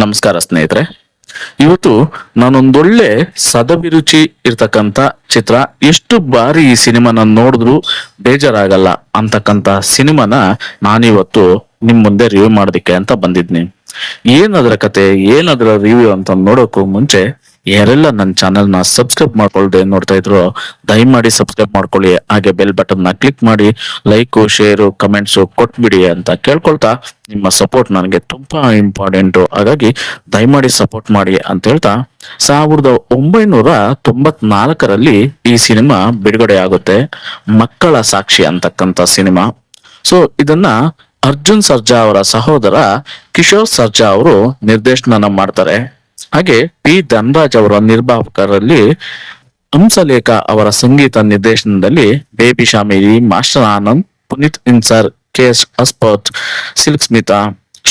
ನಮಸ್ಕಾರ ಸ್ನೇಹಿತರೆ. ಇವತ್ತು ನಾನೊಂದೊಳ್ಳೆ ಸದಭಿರುಚಿ ಇರ್ತಕ್ಕಂಥ ಚಿತ್ರ, ಎಷ್ಟು ಬಾರಿ ಈ ಸಿನಿಮಾನ ನೋಡಿದ್ರು ಬೇಜಾರಾಗಲ್ಲ ಅಂತಕ್ಕಂಥ ಸಿನಿಮಾನ ನಾನಿವತ್ತು ನಿಮ್ ಮುಂದೆ ರಿವ್ಯೂ ಮಾಡೋದಿಕ್ಕೆ ಅಂತ ಬಂದಿದ್ನಿ. ಏನದರ ಕತೆ, ಏನದರ ರಿವ್ಯೂ ಅಂತ ನೋಡೋಕ್ಕೂ ಮುಂಚೆ ಯಾರೆಲ್ಲ ನನ್ನ ಚಾನೆಲ್ ನ ಸಬ್ಸ್ಕ್ರೈಬ್ ಮಾಡ್ಕೊಳ್ದೆ ನೋಡ್ತಾ ಇದ್ರು ದಯಮಾಡಿ ಸಬ್ಸ್ಕ್ರೈಬ್ ಮಾಡ್ಕೊಳ್ಳಿ. ಹಾಗೆ ಬೆಲ್ ಬಟನ್ ನ ಕ್ಲಿಕ್ ಮಾಡಿ ಲೈಕ್, ಶೇರ್, ಕಮೆಂಟ್ಸ್ ಕೊಟ್ಬಿಡಿ ಅಂತ ಕೇಳ್ಕೊಳ್ತಾ, ನಿಮ್ಮ ಸಪೋರ್ಟ್ ನನಗೆ ತುಂಬಾ ಇಂಪಾರ್ಟೆಂಟ್. ಹಾಗಾಗಿ ದಯಮಾಡಿ ಸಪೋರ್ಟ್ ಮಾಡಿ ಅಂತ ಹೇಳ್ತಾ, 1994ರಲ್ಲಿ ಈ ಸಿನಿಮಾ ಬಿಡುಗಡೆ ಆಗುತ್ತೆ. ಮಕ್ಕಳ ಸಾಕ್ಷಿ ಅಂತಕ್ಕಂಥ ಸಿನಿಮಾ. ಸೊ ಇದನ್ನ ಅರ್ಜುನ್ ಸರ್ಜಾ ಅವರ ಸಹೋದರ ಕಿಶೋರ್ ಸರ್ಜಾ ಅವರು ನಿರ್ದೇಶನ ಮಾಡ್ತಾರೆ. ಹಾಗೆ ಪಿ ಧನರಾಜ್ ಅವರ ನಿರ್ಮಾಪಕರಲ್ಲಿ ಹಂಸಲೇಖ ಅವರ ಸಂಗೀತ ನಿರ್ದೇಶನದಲ್ಲಿ baby Shamili, master Anand, Puneeth Issar, K S. Ashwath, Silk Smitha,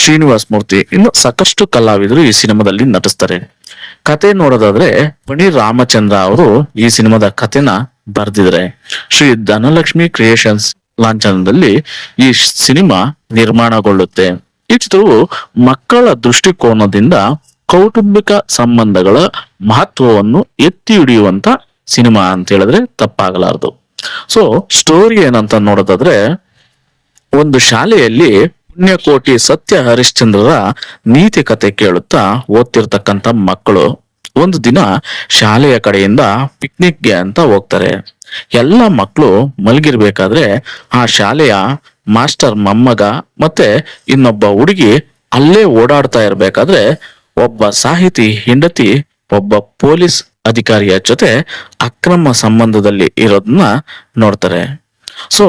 Srinivas Murthy, ಇನ್ನು ಸಾಕಷ್ಟು ಕಲಾವಿದರು ಈ ಸಿನಿಮಾದಲ್ಲಿ ನಟಿಸ್ತಾರೆ. ಕತೆ ನೋಡೋದಾದ್ರೆ ಪಣಿ ರಾಮಚಂದ್ರ ಅವರು ಈ ಸಿನಿಮಾದ ಕತೆನ ಬರೆದಿದ್ದಾರೆ. ಶ್ರೀ ಧನಲಕ್ಷ್ಮಿ ಕ್ರಿಯೇಷನ್ಸ್ ಲಾಂಛನದಲ್ಲಿ ಈ ಸಿನಿಮಾ ನಿರ್ಮಾಣಗೊಳ್ಳುತ್ತೆ. ಈ ಚಿತ್ರವು ಮಕ್ಕಳ ದೃಷ್ಟಿಕೋನದಿಂದ ಕೌಟುಂಬಿಕ ಸಂಬಂಧಗಳ ಮಹತ್ವವನ್ನು ಎತ್ತಿ ಹಿಡಿಯುವಂತ ಸಿನಿಮಾ ಅಂತ ಹೇಳಿದ್ರೆ ತಪ್ಪಾಗಲಾರದು. ಸೊ ಸ್ಟೋರಿ ಏನಂತ ನೋಡೋದಾದ್ರೆ, ಒಂದು ಶಾಲೆಯಲ್ಲಿ ಪುಣ್ಯಕೋಟಿ ಸತ್ಯ ಹರಿಶ್ಚಂದ್ರರ ನೀತಿ ಕತೆ ಕೇಳುತ್ತಾ ಓದ್ತಿರ್ತಕ್ಕಂಥ ಮಕ್ಕಳು ಒಂದು ದಿನ ಶಾಲೆಯ ಕಡೆಯಿಂದ ಪಿಕ್ನಿಕ್ಗೆ ಅಂತ ಹೋಗ್ತಾರೆ. ಎಲ್ಲ ಮಕ್ಕಳು ಮಲಗಿರ್ಬೇಕಾದ್ರೆ ಆ ಶಾಲೆಯ ಮಾಸ್ಟರ್ ಮೊಮ್ಮಗ ಮತ್ತೆ ಇನ್ನೊಬ್ಬ ಹುಡುಗಿ ಅಲ್ಲೇ ಓಡಾಡ್ತಾ ಇರ್ಬೇಕಾದ್ರೆ ಒಬ್ಬ ಸಾಹಿತಿ ಹೆಂಡತಿ ಒಬ್ಬ ಪೊಲೀಸ್ ಅಧಿಕಾರಿಯ ಜೊತೆ ಅಕ್ರಮ ಸಂಬಂಧದಲ್ಲಿ ಇರೋದನ್ನ ನೋಡ್ತಾರೆ. ಸೊ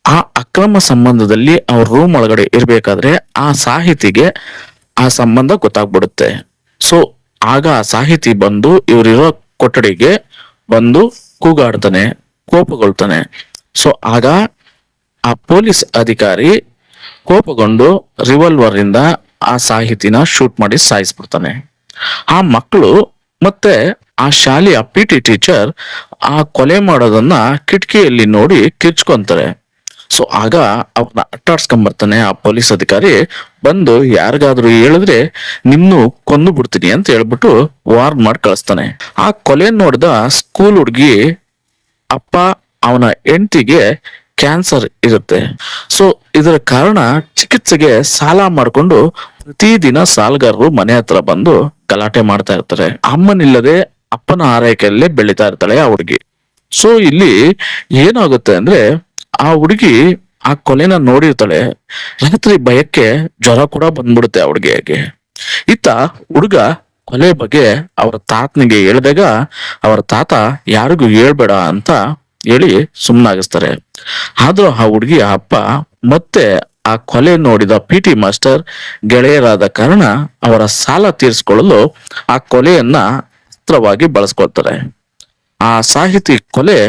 ಆ ಅಕ್ರಮ ಸಂಬಂಧದಲ್ಲಿ ಅವ್ರ ರೂಮ್ ಒಳಗಡೆ ಇರ್ಬೇಕಾದ್ರೆ ಆ ಸಾಹಿತಿಗೆ ಆ ಸಂಬಂಧ ಗೊತ್ತಾಗ್ಬಿಡುತ್ತೆ. ಸೊ ಆಗ ಆ ಸಾಹಿತಿ ಬಂದು ಇವರಿರೋ ಕೊಠಡಿಗೆ ಬಂದು ಕೂಗಾಡ್ತಾನೆ, ಕೋಪಗೊಳ್ತಾನೆ. ಸೊ ಆಗ ಆ ಪೊಲೀಸ್ ಅಧಿಕಾರಿ ಕೋಪಗೊಂಡು ರಿವಾಲ್ವರ್ ಇಂದ ಆ ಸಾಹಿತಿನ ಶೂಟ್ ಮಾಡಿ ಸಾಯಿಸ್ಬಿಡ್ತಾನೆ. ಆ ಮಕ್ಕಳು ಮತ್ತೆ ಆ ಶಾಲೆಯ ಪಿ.ಟಿ ಟೀಚರ್ ಆ ಕೊಲೆ ಮಾಡೋದನ್ನ ಕಿಟಕಿಯಲ್ಲಿ ನೋಡಿ ಕಿರ್ಚ್ಕೊಂತಾರೆ. ಸೊ ಆಗ ಅವ್ರನ್ನ ಅಟ್ಟಾಡ್ಸ್ಕೊಂಬರ್ತಾನೆ ಆ ಪೊಲೀಸ್ ಅಧಿಕಾರಿ. ಬಂದು ಯಾರಿಗಾದ್ರೂ ಹೇಳಿದ್ರೆ ನಿನ್ನು ಕೊಂದು ಬಿಡ್ತೀನಿ ಅಂತ ಹೇಳ್ಬಿಟ್ಟು ವಾರ್ನ್ ಮಾಡಿ ಕಳಿಸ್ತಾನೆ. ಆ ಕೊಲೆ ನೋಡಿದ ಸ್ಕೂಲ್ ಹುಡುಗಿ ಅಪ್ಪ ಅವನ ಹೆಂಡತಿಗೆ ಕ್ಯಾನ್ಸರ್ ಇರುತ್ತೆ. ಸೊ ಇದರ ಕಾರಣ ಚಿಕಿತ್ಸೆಗೆ ಸಾಲ ಮಾಡಿಕೊಂಡು ಪ್ರತಿದಿನ ಸಾಲಗಾರರು ಮನೆ ಹತ್ರ ಬಂದು ಗಲಾಟೆ ಮಾಡ್ತಾ ಇರ್ತಾರೆ. ಅಮ್ಮನಿಲ್ಲದೆ ಅಪ್ಪನ ಆರೈಕೆಯಲ್ಲೇ ಬೆಳೀತಾ ಇರ್ತಾಳೆ ಆ ಹುಡುಗಿ. ಸೊ ಇಲ್ಲಿ ಏನಾಗುತ್ತೆ ಅಂದ್ರೆ, ಆ ಹುಡುಗಿ ಆ ಕೊಲೆನ ನೋಡಿರ್ತಾಳೆ. ರಾತ್ರಿ ಭಯಕ್ಕೆ ಜ್ವರ ಕೂಡ ಬಂದ್ಬಿಡುತ್ತೆ ಆ ಹುಡುಗಿಗೆ. ಇತ್ತ ಹುಡುಗ ಕೊಲೆ ಬಗ್ಗೆ ಅವರ ತಾತನಿಗೆ ಹೇಳಿದಾಗ ಅವರ ತಾತ ಯಾರಿಗೂ ಹೇಳ್ಬೇಡ ಅಂತ ಹೇಳಿ ಸುಮ್ಮನಾಗಿಸ್ತಾರೆ. ಆದ್ರೂ ಆ ಹುಡುಗಿ ಅಪ್ಪ ಮತ್ತೆ ಆ ಕೊಲೆ ನೋಡಿದ ಪಿ.ಟಿ ಮಾಸ್ಟರ್ ಗೆಳೆಯರಾದ ಕಾರಣ ಅವರ ಸಾಲ ತೀರಿಸಿಕೊಳ್ಳಲು ಆ ಕೊಲೆಯನ್ನ ಅಸ್ತ್ರವಾಗಿ ಬಳಸ್ಕೊಳ್ತಾರೆ. ಆ ಸಾಹಿತಿ ಕೊಲೆ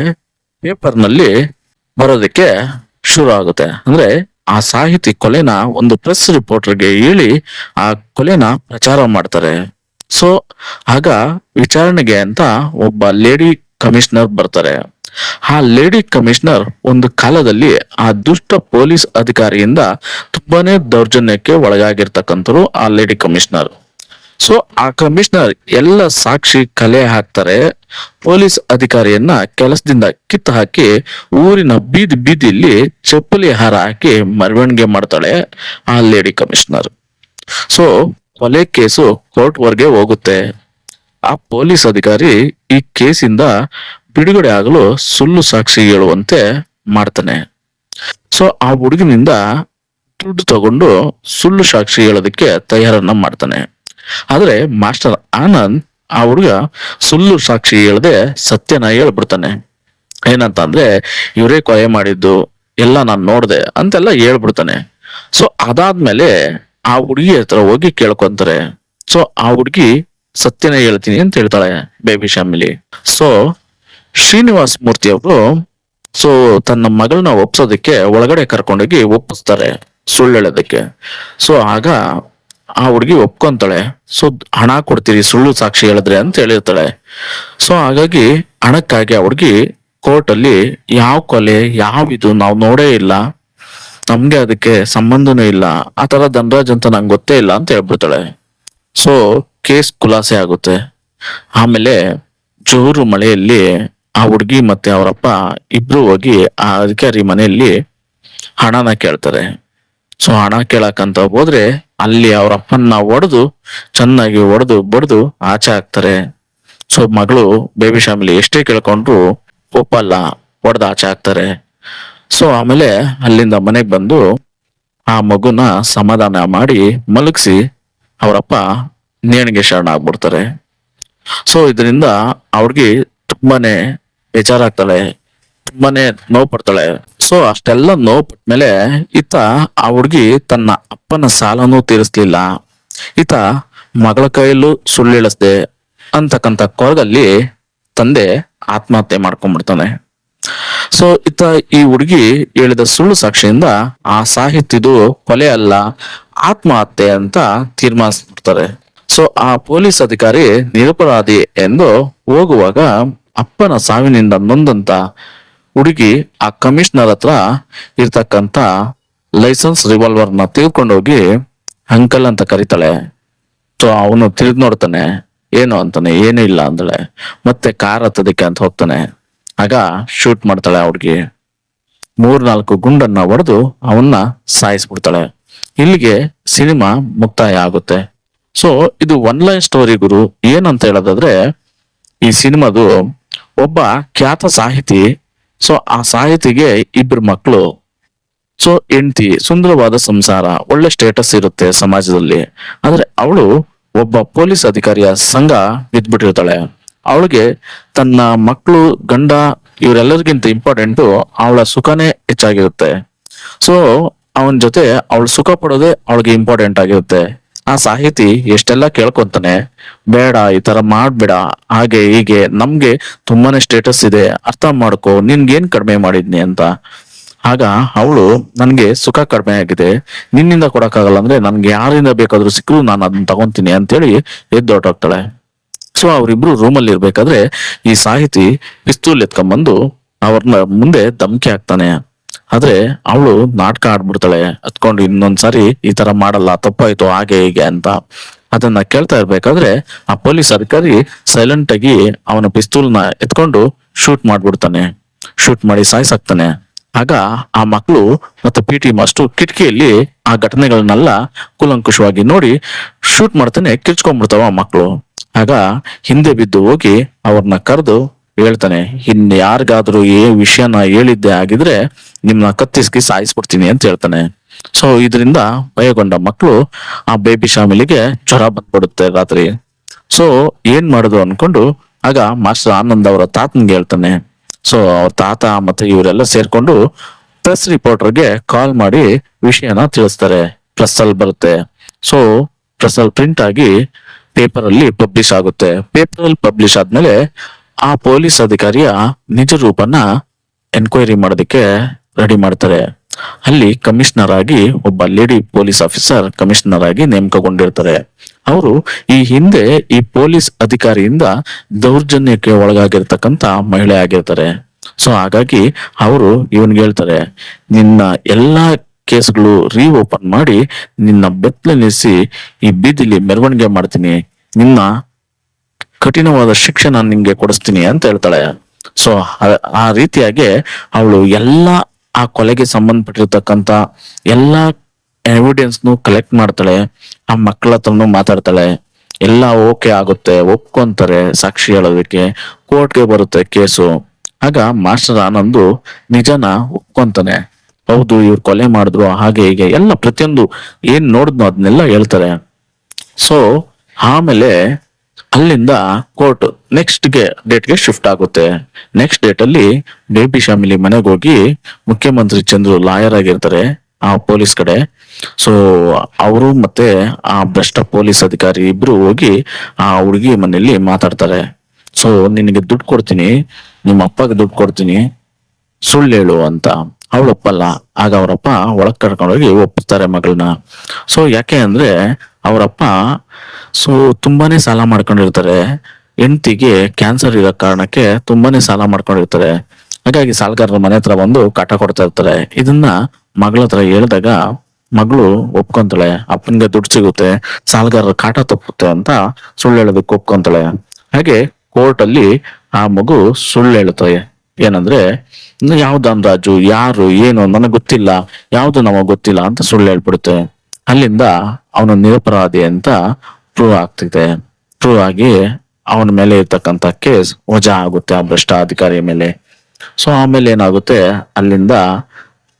ಪೇಪರ್ನಲ್ಲಿ ಬರೋದಕ್ಕೆ ಶುರು ಆಗುತ್ತೆ. ಅಂದ್ರೆ ಆ ಸಾಹಿತಿ ಕೊಲೆನ ಒಂದು ಪ್ರೆಸ್ ರಿಪೋರ್ಟರ್ಗೆ ಹೇಳಿ ಆ ಕೊಲೆನ ಪ್ರಚಾರ ಮಾಡ್ತಾರೆ. ಸೊ ಆಗ ವಿಚಾರಣೆಗೆ ಅಂತ ಒಬ್ಬ ಲೇಡಿ ಕಮಿಷನರ್ ಬರ್ತಾರೆ. ಆ ಲೇಡಿ ಕಮಿಷನರ್ ಒಂದು ಕಾಲದಲ್ಲಿ ಆ ದುಷ್ಟ ಪೊಲೀಸ್ ಅಧಿಕಾರಿಯಿಂದ ತುಂಬಾನೇ ದೌರ್ಜನ್ಯಕ್ಕೆ ಒಳಗಾಗಿರ್ತಕ್ಕಂಥರು ಆ ಲೇಡಿ ಕಮಿಷನರ್. ಸೊ ಆ ಕಮಿಷನರ್ ಎಲ್ಲ ಸಾಕ್ಷಿ ಕಲೆ ಹಾಕ್ತಾರೆ. ಪೊಲೀಸ್ ಅಧಿಕಾರಿಯನ್ನ ಕೆಲಸದಿಂದ ಕಿತ್ತು ಹಾಕಿ ಊರಿನ ಬೀದಿ ಬೀದಿಯಲ್ಲಿ ಚಪ್ಪಲಿ ಹಾರ ಹಾಕಿ ಮೆರವಣಿಗೆ ಮಾಡ್ತಾಳೆ ಆ ಲೇಡಿ ಕಮಿಷನರ್. ಸೊ ಕೊಲೆ ಕೇಸು ಕೋರ್ಟ್ ವರ್ಗೆ ಹೋಗುತ್ತೆ. ಆ ಪೊಲೀಸ್ ಅಧಿಕಾರಿ ಈ ಕೇಸಿಂದ ಬಿಡುಗಡೆ ಆಗಲು ಸುಳ್ಳು ಸಾಕ್ಷಿ ಹೇಳುವಂತೆ ಮಾಡ್ತಾನೆ. ಸೊ ಆ ಹುಡುಗಿನಿಂದ ದುಡ್ಡು ತಗೊಂಡು ಸುಳ್ಳು ಸಾಕ್ಷಿ ಹೇಳೋದಕ್ಕೆ ತಯಾರನ್ನ ಮಾಡ್ತಾನೆ. ಆದ್ರೆ ಮಾಸ್ಟರ್ ಆನಂದ್ ಆ ಹುಡುಗ ಸುಳ್ಳು ಸಾಕ್ಷಿ ಹೇಳದೆ ಸತ್ಯನ ಹೇಳ್ಬಿಡ್ತಾನೆ. ಏನಂತ ಅಂದ್ರೆ, ಇವರೇ ಕೊಲೆ ಮಾಡಿದ್ದು ಎಲ್ಲ ನಾನ್ ನೋಡ್ದೆ ಅಂತೆಲ್ಲ ಹೇಳ್ಬಿಡ್ತಾನೆ. ಸೊ ಅದಾದ್ಮೇಲೆ ಆ ಹುಡುಗಿ ಹತ್ರ ಹೋಗಿ ಕೇಳ್ಕೊಂತಾರೆ. ಸೊ ಆ ಹುಡುಗಿ ಸತ್ಯನ ಹೇಳ್ತೀನಿ ಅಂತ ಹೇಳ್ತಾಳೆ, ಬೇಬಿ ಶಾಮಿಲಿ. ಸೊ ಶ್ರೀನಿವಾಸ್ ಮೂರ್ತಿ ಅವರು ಸೊ ತನ್ನ ಮಗಳನ್ನ ಒಪ್ಸೋದಕ್ಕೆ ಒಳಗಡೆ ಕರ್ಕೊಂಡೋಗಿ ಒಪ್ಪಿಸ್ತಾರೆ ಸುಳ್ಳು ಹೇಳೋದಕ್ಕೆ. ಸೊ ಆಗ ಆ ಹುಡುಗಿ ಒಪ್ಕೊಂತಾಳೆ. ಸೊ ಹಣ ಕೊಡ್ತೀರಿ ಸುಳ್ಳು ಸಾಕ್ಷಿ ಹೇಳಿದ್ರೆ ಅಂತ ಹೇಳಿರ್ತಾಳೆ. ಸೊ ಹಾಗಾಗಿ ಹಣಕ್ಕಾಗಿ ಆ ಹುಡುಗಿ ಕೋರ್ಟ್ ಅಲ್ಲಿ ಯಾವ ಕೊಲೆ ಯಾವಿದು ನಾವು ನೋಡೇ ಇಲ್ಲ, ನಮ್ಗೆ ಅದಕ್ಕೆ ಸಂಬಂಧನೂ ಇಲ್ಲ, ಆ ತರ ಧನರಾಜ್ ಅಂತ ನಂಗೆ ಗೊತ್ತೇ ಇಲ್ಲ ಅಂತ ಹೇಳ್ಬಿಡ್ತಾಳೆ. ಸೊ ಕೇಸ್ ಖುಲಾಸೆ ಆಗುತ್ತೆ. ಆಮೇಲೆ ಜೋರು ಮಳೆಯಲ್ಲಿ ಆ ಹುಡುಗಿ ಮತ್ತೆ ಅವರಪ್ಪ ಇಬ್ರು ಹೋಗಿ ಆ ಅಧಿಕಾರಿ ಮನೆಯಲ್ಲಿ ಹಣನ ಕೇಳ್ತಾರೆ. ಸೊ ಹಣ ಕೇಳಕ್ಕಂತ ಹೋದ್ರೆ ಅಲ್ಲಿ ಅವ್ರ ಅಪ್ಪನ್ನ ಚೆನ್ನಾಗಿ ಬಡ್ದು ಆಚೆ ಹಾಕ್ತಾರೆ. ಸೊ ಮಗಳು ಬೇಬಿ ಫ್ಯಾಮಿಲಿ ಎಷ್ಟೇ ಕೇಳ್ಕೊಂಡ್ರು ಒಪ್ಪಲ್ಲ, ಹೊಡೆದು ಆಚೆ ಹಾಕ್ತಾರೆ. ಸೊ ಆಮೇಲೆ ಅಲ್ಲಿಂದ ಮನೆಗ್ ಬಂದು ಆ ಮಗುನ ಸಮಾಧಾನ ಮಾಡಿ ಮಲಗಿಸಿ ಅವರಪ್ಪ ನೇಣಿಗೆ ಶರಣ ಆಗ್ಬಿಡ್ತಾರೆ. ಸೊ ಇದರಿಂದ ಅವ್ರಿಗೆ ತುಂಬಾನೇ ಬೇಜಾರಾಗ್ತಾಳೆ, ತುಂಬಾನೇ ನೋವು ಪಡ್ತಾಳೆ. ಸೊ ಅಷ್ಟೆಲ್ಲ ನೋವು ಪಟ್ಮೇಲೆ ಈತ ಆ ಹುಡ್ಗಿ ತನ್ನ ಅಪ್ಪನ ಸಾಲನೂ ತೀರಿಸ್ಲಿಲ್ಲ, ಈತ ಮಗಳ ಕೈಯಲ್ಲೂ ಸುಳ್ಳು ಹೇಳಿಸ್ದೆ ಅಂತಕ್ಕಂಥ ಕೊರಗಲ್ಲಿ ತಂದೆ ಆತ್ಮಹತ್ಯೆ ಮಾಡ್ಕೊಂಡ್ಬಿಡ್ತಾನೆ. ಸೊ ಈತ ಈ ಹುಡುಗಿ ಹೇಳಿದ ಸುಳ್ಳು ಸಾಕ್ಷಿಯಿಂದ ಆ ಸಾಹಿತ್ಯದು ಕೊಲೆ ಅಲ್ಲ, ಆತ್ಮಹತ್ಯೆ ಅಂತ ತೀರ್ಮಾನಿಸ್ಬಿಡ್ತಾರೆ. ಸೊ ಆ ಪೊಲೀಸ್ ಅಧಿಕಾರಿ ನಿರಪರಾಧಿ ಎಂದು ಹೋಗುವಾಗ ಅಪ್ಪನ ಸಾವಿನಿಂದ ನೊಂದಂತ ಹುಡುಗಿ ಆ ಕಮಿಷನರ್ ಹತ್ರ ಇರ್ತಕ್ಕಂತ ಲೈಸೆನ್ಸ್ ರಿವಾಲ್ವರ್ನ ತೆಗೆದುಕೊಂಡೋಗಿ ಅಂಕಲ್ ಅಂತ ಕರೀತಾಳೆ. ಸೊ ಅವನು ತಿರುಗಿ ನೋಡ್ತಾನೆ, ಏನು ಅಂತಾನೆ, ಏನೂ ಇಲ್ಲ ಅಂದಳೆ. ಮತ್ತೆ ಕಾರ್ ಹತ್ತೋದಕ್ಕೆ ಅಂತ ಹೋಗ್ತಾನೆ. ಆಗ ಶೂಟ್ ಮಾಡ್ತಾಳೆ ಆ ಹುಡುಗಿ. 3-4 ಗುಂಡನ್ನ ಹೊಡೆದು ಅವನ್ನ ಸಾಯಿಸ್ಬಿಡ್ತಾಳೆ. ಇಲ್ಲಿಗೆ ಸಿನಿಮಾ ಮುಕ್ತಾಯ ಆಗುತ್ತೆ. ಸೊ ಇದು ಒನ್ ಲೈನ್ ಸ್ಟೋರಿ ಗುರು. ಏನಂತ ಹೇಳೋದಾದ್ರೆ, ಈ ಸಿನಿಮಾದು ಒಬ್ಬ ಖ್ಯಾತ ಸಾಹಿತಿ. ಸೊ ಆ ಸಾಹಿತಿಗೆ 2 ಮಕ್ಕಳು. ಸೊ ಹೆಂಡತಿ, ಸುಂದರವಾದ ಸಂಸಾರ, ಒಳ್ಳೆ ಸ್ಟೇಟಸ್ ಇರುತ್ತೆ ಸಮಾಜದಲ್ಲಿ. ಆದ್ರೆ ಅವಳು ಒಬ್ಬ ಪೊಲೀಸ್ ಅಧಿಕಾರಿಯ ಸಂಘ ಬಿದ್ದ್ಬಿಟ್ಟಿರ್ತಾಳೆ. ಅವಳಿಗೆ ತನ್ನ ಮಕ್ಕಳು, ಗಂಡ ಇವರೆಲ್ಲರಿಗಿಂತ ಇಂಪಾರ್ಟೆಂಟು ಅವಳ ಸುಖನೇ ಹೆಚ್ಚಾಗಿರುತ್ತೆ. ಸೊ ಅವನ ಜೊತೆ ಅವಳು ಸುಖ ಪಡೋದೇ ಅವಳಿಗೆ ಇಂಪಾರ್ಟೆಂಟ್ ಆಗಿರುತ್ತೆ. ಆ ಸಾಹಿತಿ ಎಷ್ಟೆಲ್ಲ ಕೇಳ್ಕೊಂತಾನೆ, ಬೇಡ ಈ ತರ ಮಾಡ್ಬೇಡ, ಹಾಗೆ ಹೀಗೆ, ನಮ್ಗೆ ತುಂಬಾನೇ ಸ್ಟೇಟಸ್ ಇದೆ, ಅರ್ಥ ಮಾಡ್ಕೊ, ನಿನ್ಗೇನ್ ಕಡಿಮೆ ಮಾಡಿದ್ನಿ ಅಂತ. ಆಗ ಅವಳು, ನನ್ಗೆ ಸುಖ ಕಡಿಮೆ ಆಗಿದೆ, ನಿನ್ನಿಂದ ಕೊಡಕ್ಕಾಗಲ್ಲ ಅಂದ್ರೆ ನನ್ಗೆ ಯಾರಿಂದ ಬೇಕಾದ್ರೂ ಸಿಕ್ಕರು ನಾನು ಅದನ್ನ ತಗೊಂತೀನಿ ಅಂತೇಳಿ ಎದ್ದೊಟ್ಟೋಗ್ತಾಳೆ. ಸೊ ಅವ್ರಿಬ್ರು ರೂಮಲ್ಲಿ ಇರ್ಬೇಕಾದ್ರೆ ಈ ಸಾಹಿತಿ ಪಿಸ್ತೂಲ್ ಎತ್ಕೊಂಡ್ಬಂದು ಅವ್ರನ್ನ ಮುಂದೆ ಧಮಕಿ ಹಾಕ್ತಾನೆ. ಆದ್ರೆ ಅವಳು ನಾಟಕ ಆಡ್ಬಿಡ್ತಾಳೆ, ಹತ್ಕೊಂಡು ಇನ್ನೊಂದ್ಸಾರಿ ಈ ತರ ಮಾಡಲ್ಲ, ತಪ್ಪಾಯ್ತು, ಹಾಗೆ ಹೀಗೆ ಅಂತ. ಅದನ್ನ ಕೇಳ್ತಾ ಇರ್ಬೇಕಾದ್ರೆ ಆ ಪೊಲೀಸ್ ಅಧಿಕಾರಿ ಸೈಲೆಂಟ್ ಆಗಿ ಅವನ ಪಿಸ್ತೂಲ್ನ ಎತ್ಕೊಂಡು ಶೂಟ್ ಮಾಡ್ಬಿಡ್ತಾನೆ. ಶೂಟ್ ಮಾಡಿ ಸಾಯಿಸಾಕ್ತಾನೆ. ಆಗ ಆ ಮಕ್ಕಳು ಮತ್ತೆ PT ಮಾಸ್ಟರ್ ಕಿಟಕಿಯಲ್ಲಿ ಆ ಘಟನೆಗಳನ್ನೆಲ್ಲ ಕೂಲಂಕುಷವಾಗಿ ನೋಡಿ ಶೂಟ್ ಮಾಡ್ತಾನೆ. ಕಿರ್ಚ್ಕೊಂಡ್ಬಿಡ್ತಾವ ಆ ಮಕ್ಕಳು. ಆಗ ಹಿಂದೆ ಬಿದ್ದು ಹೋಗಿ ಅವ್ರನ್ನ ಕರೆದು ಹೇಳ್ತಾನೆ, ಇನ್ ಯಾರಿಗಾದ್ರೂ ವಿಷಯನ ಹೇಳಿದ್ದೆ ಆಗಿದ್ರೆ ನಿಮ್ನ ಕತ್ತಿಸ್ಕಿ ಸಾಯಿಸ್ಬಿಡ್ತೀನಿ ಅಂತ ಹೇಳ್ತಾನೆ. ಸೊ ಇದರಿಂದ ಭಯಗೊಂಡ ಮಕ್ಕಳು ಆ ಬೇಬಿ ಫ್ಯಾಮಿಲಿಗೆ ಜ್ವರ ಬಂದ್ಬಿಡುತ್ತೆ ರಾತ್ರಿ. ಸೊ ಏನ್ ಮಾಡುದು ಅನ್ಕೊಂಡು ಆಗ ಮಾಸ್ಟರ್ ಆನಂದ್ ಅವರ ತಾತನ್ಗೆ ಹೇಳ್ತಾನೆ. ಸೊ ಅವ್ರ ತಾತ ಮತ್ತೆ ಇವರೆಲ್ಲ ಸೇರ್ಕೊಂಡು ಪ್ರೆಸ್ ರಿಪೋರ್ಟರ್ಗೆ ಕಾಲ್ ಮಾಡಿ ವಿಷಯನ ತಿಳಿಸ್ತಾರೆ. ಪ್ರೆಸ್ ಅಲ್ಲಿ ಬರುತ್ತೆ. ಸೊ ಪ್ರೆಸ್ ಅಲ್ಲಿ ಪ್ರಿಂಟ್ ಆಗಿ ಪೇಪರ್ ಅಲ್ಲಿ ಪಬ್ಲಿಷ್ ಆಗುತ್ತೆ. ಪೇಪರ್ ಅಲ್ಲಿ ಪಬ್ಲಿಷ್ ಆದ್ಮೇಲೆ ಆ ಪೊಲೀಸ್ ಅಧಿಕಾರಿಯ ನಿಜ ರೂಪನ ಎನ್ಕ್ವೈರಿ ಮಾಡೋದಕ್ಕೆ ರೆಡಿ ಮಾಡ್ತಾರೆ. ಅಲ್ಲಿ ಕಮಿಷನರ್ ಆಗಿ ಒಬ್ಬ ಲೇಡಿ ಪೊಲೀಸ್ ಆಫೀಸರ್ ಕಮಿಷನರ್ ಆಗಿ ನೇಮಕಗೊಂಡಿರ್ತಾರೆ. ಅವರು ಈ ಹಿಂದೆ ಈ ಪೊಲೀಸ್ ಅಧಿಕಾರಿಯಿಂದ ದೌರ್ಜನ್ಯಕ್ಕೆ ಒಳಗಾಗಿರ್ತಕ್ಕಂತ ಮಹಿಳೆ ಆಗಿರ್ತಾರೆ. ಸೊ ಹಾಗಾಗಿ ಅವರು ಇವನ್ಗೆ ಹೇಳ್ತಾರೆ, ನಿನ್ನ ಎಲ್ಲಾ ಕೇಸ್ಗಳು ಓಪನ್ ಮಾಡಿ ನಿನ್ನ ಬೆತ್ತಲೆ ನಿಲ್ಲಿಸಿ ಈ ಬೀದಿಲಿ ಮೆರವಣಿಗೆ ಮಾಡ್ತೀನಿ, ನಿನ್ನ ಕಠಿಣವಾದ ಶಿಕ್ಷೆ ನಾನು ನಿಂಗೆ ಕೊಡಿಸ್ತೀನಿ ಅಂತ ಹೇಳ್ತಾಳೆ. ಸೊ ಆ ರೀತಿಯಾಗಿ ಅವಳು ಎಲ್ಲಾ ಆ ಕೊಲೆಗೆ ಸಂಬಂಧಪಟ್ಟಿರ್ತಕ್ಕಂತ ಎಲ್ಲಾ ಎವಿಡೆನ್ಸ್ನು ಕಲೆಕ್ಟ್ ಮಾಡ್ತಾಳೆ. ಆ ಮಕ್ಕಳ ಹತ್ರನು ಮಾತಾಡ್ತಾಳೆ. ಎಲ್ಲ ಓಕೆ ಆಗುತ್ತೆ, ಒಪ್ಕೊಂತಾರೆ ಸಾಕ್ಷಿ ಹೇಳೋದಕ್ಕೆ. ಕೋರ್ಟ್ಗೆ ಬರುತ್ತೆ ಕೇಸು. ಆಗ ಮಾಸ್ಟರ್ ಆನಂದ್ ನಿಜನ ಒಪ್ಕೊಂತಾನೆ. ಹೌದು, ಇವ್ರು ಕೊಲೆ ಮಾಡಿದ್ರು, ಹಾಗೆ ಹೀಗೆ ಎಲ್ಲ ಪ್ರತಿಯೊಂದು ಏನ್ ನೋಡಿದ್ನೋ ಅದನ್ನೆಲ್ಲ ಹೇಳ್ತಾರೆ. ಸೊ ಆಮೇಲೆ ಅಲ್ಲಿಂದ ಕೋರ್ಟ್ ನೆಕ್ಸ್ಟ್ ಡೇಟ್ಗೆ ಶಿಫ್ಟ್ ಆಗುತ್ತೆ. ನೆಕ್ಸ್ಟ್ ಡೇಟ್ ಅಲ್ಲಿ ಬೇಬಿ ಫ್ಯಾಮಿಲಿ ಮನೆಗೆ ಹೋಗಿ ಮುಖ್ಯಮಂತ್ರಿ ಚಂದ್ರು ಲಾಯರ್ ಆಗಿರ್ತಾರೆ ಆ ಪೊಲೀಸ್ ಕಡೆ. ಸೊ ಅವರು ಮತ್ತೆ ಆ ಭ್ರಷ್ಟ ಪೊಲೀಸ್ ಅಧಿಕಾರಿ ಇಬ್ರು ಹೋಗಿ ಆ ಹುಡುಗಿ ಮನೆಯಲ್ಲಿ ಮಾತಾಡ್ತಾರೆ. ಸೊ ನಿನಗೆ ದುಡ್ಡು ಕೊಡ್ತೀನಿ, ನಿಮ್ಮ ಅಪ್ಪಗೆ ದುಡ್ಡು ಕೊಡ್ತೀನಿ, ಸುಳ್ಳು ಹೇಳು ಅಂತ. ಅವಳು ಒಪ್ಪಲ್ಲ. ಆಗ ಅವರಪ್ಪ ಒಳಗ್ ಕರ್ಕೊಂಡೋಗಿ ಒಪ್ಪಿಸ್ತಾರೆ ಮಗಳನ್ನ. ಸೊ ಯಾಕೆ ಅಂದ್ರೆ ಅವರಪ್ಪ ತುಂಬಾನೇ ಸಾಲ ಮಾಡ್ಕೊಂಡಿರ್ತಾರೆ. ಹೆಂಡತಿಗೆ ಕ್ಯಾನ್ಸರ್ ಇರೋ ಕಾರಣಕ್ಕೆ ತುಂಬಾನೇ ಸಾಲ ಮಾಡ್ಕೊಂಡಿರ್ತಾರೆ. ಹಾಗಾಗಿ ಸಾಲಗಾರರ ಮನೆ ಹತ್ರ ಬಂದು ಕಾಟ ಕೊಡ್ತಾ ಇರ್ತಾರೆ. ಇದನ್ನ ಮಗಳ ಹತ್ರ ಹೇಳಿದಾಗ ಮಗಳು ಒಪ್ಕೊಂತಾಳೆ, ಅಪ್ಪನ್ಗೆ ದುಡ್ಡು ಸಿಗುತ್ತೆ, ಸಾಲಗಾರರ ಕಾಟ ತಪ್ಪುತ್ತೆ ಅಂತ ಸುಳ್ಳು ಹೇಳೋದಕ್ಕೆ ಒಪ್ಕೊಂತಾಳೆ. ಹಾಗೆ ಕೋರ್ಟ್ ಅಲ್ಲಿ ಆ ಮಗು ಸುಳ್ಳು ಹೇಳ್ತಾಳೆ. ಏನಂದ್ರೆ ಯಾವ್ದು ಅಂದಾಜು, ಯಾರು ಏನು ನನಗೆ ಗೊತ್ತಿಲ್ಲ, ಯಾವ್ದು ನಮಗ್ ಗೊತ್ತಿಲ್ಲ ಅಂತ ಸುಳ್ಳು ಹೇಳ್ಬಿಡುತ್ತೆ. ಅಲ್ಲಿಂದ ಅವನು ನಿರಪರಾಧಿ ಅಂತ ಪ್ರೂವ್ ಆಗ್ತಿದೆ. ಪ್ರೂವ್ ಆಗಿ ಅವನ ಮೇಲೆ ಇರ್ತಕ್ಕಂಥ ಕೇಸ್ ವಜಾ ಆಗುತ್ತೆ ಆ ಭ್ರಷ್ಟ ಅಧಿಕಾರಿಯ ಮೇಲೆ. ಸೊ ಆಮೇಲೆ ಏನಾಗುತ್ತೆ, ಅಲ್ಲಿಂದ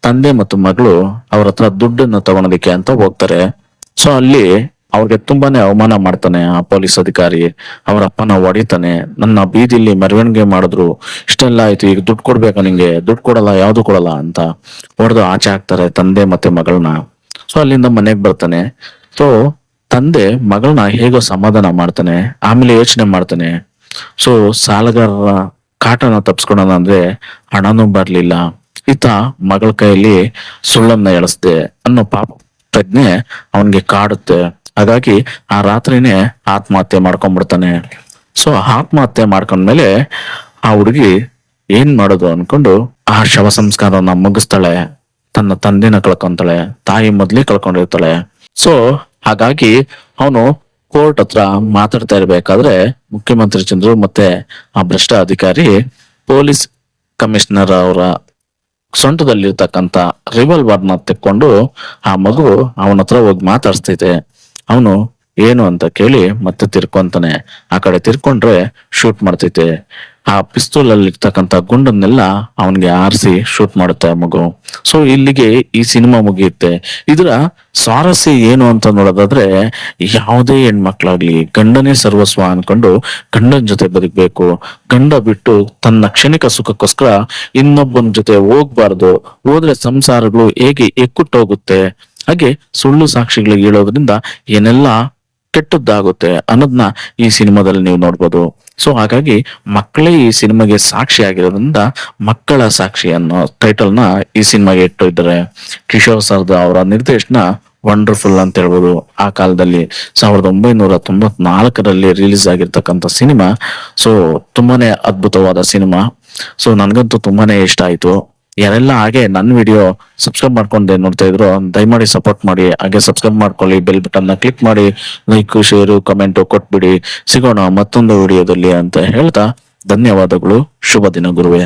ತಂದೆ ಮತ್ತು ಮಗಳು ಅವ್ರ ಹತ್ರ ದುಡ್ಡನ್ನು ತಗೊಳೋದಿಕ್ಕೆ ಅಂತ ಹೋಗ್ತಾರೆ. ಸೊ ಅಲ್ಲಿ ಅವ್ರಿಗೆ ತುಂಬಾನೇ ಅವಮಾನ ಮಾಡ್ತಾನೆ ಆ ಪೊಲೀಸ್ ಅಧಿಕಾರಿ. ಅವ್ರ ಅಪ್ಪನ ಹೊಡಿತಾನೆ, ನನ್ನ ಬೀದಿಲಿ ಮೆರವಣಿಗೆ ಮಾಡಿದ್ರು, ಇಷ್ಟೆಲ್ಲ ಆಯ್ತು, ಈಗ ದುಡ್ಡು ಕೊಡ್ಬೇಕಾ ನಿಂಗೆ, ದುಡ್ಡು ಕೊಡಲ್ಲ, ಯಾವ್ದು ಕೊಡಲ್ಲ ಅಂತ ಹೊಡೆದು ಆಚೆ ಹಾಕ್ತಾರೆ ತಂದೆ ಮತ್ತೆ ಮಗಳನ್ನ. ಸೊ ಅಲ್ಲಿಂದ ಮನೆಗ್ ಬರ್ತಾನೆ. ಸೊ ತಂದೆ ಮಗಳನ್ನ ಹೇಗೋ ಸಮಾಧಾನ ಮಾಡ್ತಾನೆ. ಆಮೇಲೆ ಯೋಚನೆ ಮಾಡ್ತಾನೆ, ಸೊ ಸಾಲಗಾರರ ಕಾಟನ ತಪ್ಸ್ಕೊಳೋಣ ಅಂದ್ರೆ ಹಣನೂ ಬರ್ಲಿಲ್ಲ, ಈತ ಮಗಳ ಕೈಯಲ್ಲಿ ಸುಳ್ಳನ್ನ ಎಳಸ್ದೆ ಅನ್ನೋ ಪಾಪ ಪ್ರಜ್ಞೆ ಅವನ್ಗೆ ಕಾಡುತ್ತೆ. ಹಾಗಾಗಿ ಆ ರಾತ್ರಿನೇ ಆತ್ಮಹತ್ಯೆ ಮಾಡ್ಕೊಂಡ್ಬಿಡ್ತಾನೆ. ಸೊ ಆತ್ಮಹತ್ಯೆ ಮಾಡ್ಕೊಂಡ್ಮೇಲೆ ಆ ಹುಡುಗಿ ಏನ್ ಮಾಡೋದು ಅನ್ಕೊಂಡು ಆ ಶವ ಸಂಸ್ಕಾರವನ್ನ ಮುಗಿಸ್ತಾಳೆ. ತನ್ನ ತಂದೆನ ಕಳ್ಕೊಂತಾಳೆ, ತಾಯಿ ಮೊದ್ಲೇ ಕಳ್ಕೊಂಡಿರ್ತಾಳೆ. ಸೊ ಹಾಗಾಗಿ ಅವನು ಕೋರ್ಟ್ ಹತ್ರ ಮಾತಾಡ್ತಾ ಇರ್ಬೇಕಾದ್ರೆ ಮುಖ್ಯಮಂತ್ರಿ ಚಂದ್ರು ಮತ್ತೆ ಆ ಭ್ರಷ್ಟ ಅಧಿಕಾರಿ ಪೊಲೀಸ್ ಕಮಿಷನರ್ ಅವರ ಸೊಂಟದಲ್ಲಿರ್ತಕ್ಕಂಥ ರಿವಾಲ್ವರ್ನ ತೆಕ್ಕೊಂಡು ಆ ಮಗು ಅವನ ಹತ್ರ ಹೋಗಿ ಮಾತಾಡ್ಸ್ತೈತೆ. ಅವನು ಏನು ಅಂತ ಕೇಳಿ ಮತ್ತೆ ತಿರ್ಕೊಂತಾನೆ. ಆ ಕಡೆ ತಿರ್ಕೊಂಡ್ರೆ ಶೂಟ್ ಮಾಡ್ತೈತೆ. ಆ ಪಿಸ್ತೂಲ್ ಅಲ್ಲಿ ಇರ್ತಕ್ಕಂಥ ಗುಂಡನ್ನೆಲ್ಲ ಅವನ್ಗೆ ಆರಿಸಿ ಶೂಟ್ ಮಾಡುತ್ತೆ ಆ ಮಗು. ಸೊ ಇಲ್ಲಿಗೆ ಈ ಸಿನಿಮಾ ಮುಗಿಯುತ್ತೆ. ಇದರ ಸ್ವಾರಸ್ಯ ಏನು ಅಂತ ನೋಡೋದಾದ್ರೆ, ಯಾವುದೇ ಹೆಣ್ಮಕ್ಳಾಗ್ಲಿ ಗಂಡನೇ ಸರ್ವಸ್ವ ಅನ್ಕೊಂಡು ಗಂಡನ ಜೊತೆ ಬದುಕ್ಬೇಕು. ಗಂಡ ಬಿಟ್ಟು ತನ್ನ ಕ್ಷಣಿಕ ಸುಖಕ್ಕೋಸ್ಕರ ಇನ್ನೊಬ್ಬನ ಜೊತೆ ಹೋಗ್ಬಾರ್ದು. ಹೋದ್ರೆ ಸಂಸಾರಗಳು ಹೇಗೆ ಎಕ್ಕುಟ್ಟೋಗುತ್ತೆ, ಹಾಗೆ ಸುಳ್ಳು ಸಾಕ್ಷಿಗಳಿಗೆ ಹೇಳೋದ್ರಿಂದ ಏನೆಲ್ಲ ಕೆಟ್ಟದ್ದಾಗುತ್ತೆ ಅನ್ನೋದನ್ನ ಈ ಸಿನಿಮಾದಲ್ಲಿ ನೀವು ನೋಡ್ಬೋದು. ಸೊ ಹಾಗಾಗಿ ಮಕ್ಕಳೇ ಈ ಸಿನಿಮಾಗೆ ಸಾಕ್ಷಿ ಆಗಿರೋದ್ರಿಂದ ಮಕ್ಕಳ ಸಾಕ್ಷಿ ಅನ್ನೋ ಟೈಟಲ್ ನ ಈ ಸಿನಿಮಾಗೆ ಇಟ್ಟಿದ್ದಾರೆ. ಕಿಶೋರ್ ಸರ್ಜಾ ಅವರ ನಿರ್ದೇಶನ ವಂಡರ್ಫುಲ್ ಅಂತ ಹೇಳ್ಬೋದು. ಆ ಕಾಲದಲ್ಲಿ 1994ರಲ್ಲಿ ರಿಲೀಸ್ ಆಗಿರ್ತಕ್ಕಂಥ ಸಿನಿಮಾ. ಸೊ ತುಂಬಾನೇ ಅದ್ಭುತವಾದ ಸಿನಿಮಾ. ಸೊ ನನ್ಗಂತೂ ತುಂಬಾನೇ ಇಷ್ಟ ಆಯ್ತು. ಯಾರೆಲ್ಲ ಹಾಗೆ ನನ್ನ ವಿಡಿಯೋ ಸಬ್ಸ್ಕ್ರೈಬ್ ಮಾಡ್ಕೊಂಡೆ ನೋಡ್ತಾ ಇದ್ರು, ದಯಮಾಡಿ ಸಪೋರ್ಟ್ ಮಾಡಿ. ಹಾಗೆ ಸಬ್ಸ್ಕ್ರೈಬ್ ಮಾಡ್ಕೊಳ್ಳಿ, ಬೆಲ್ ಬಟನ್ ನ ಕ್ಲಿಕ್ ಮಾಡಿ, ಲೈಕ್ ಶೇರು ಕಮೆಂಟ್ ಕೊಟ್ಬಿಡಿ. ಸಿಗೋಣ ಮತ್ತೊಂದು ವಿಡಿಯೋದಲ್ಲಿ ಅಂತ ಹೇಳ್ತಾ ಧನ್ಯವಾದಗಳು. ಶುಭ ದಿನ ಗುರುವೇ.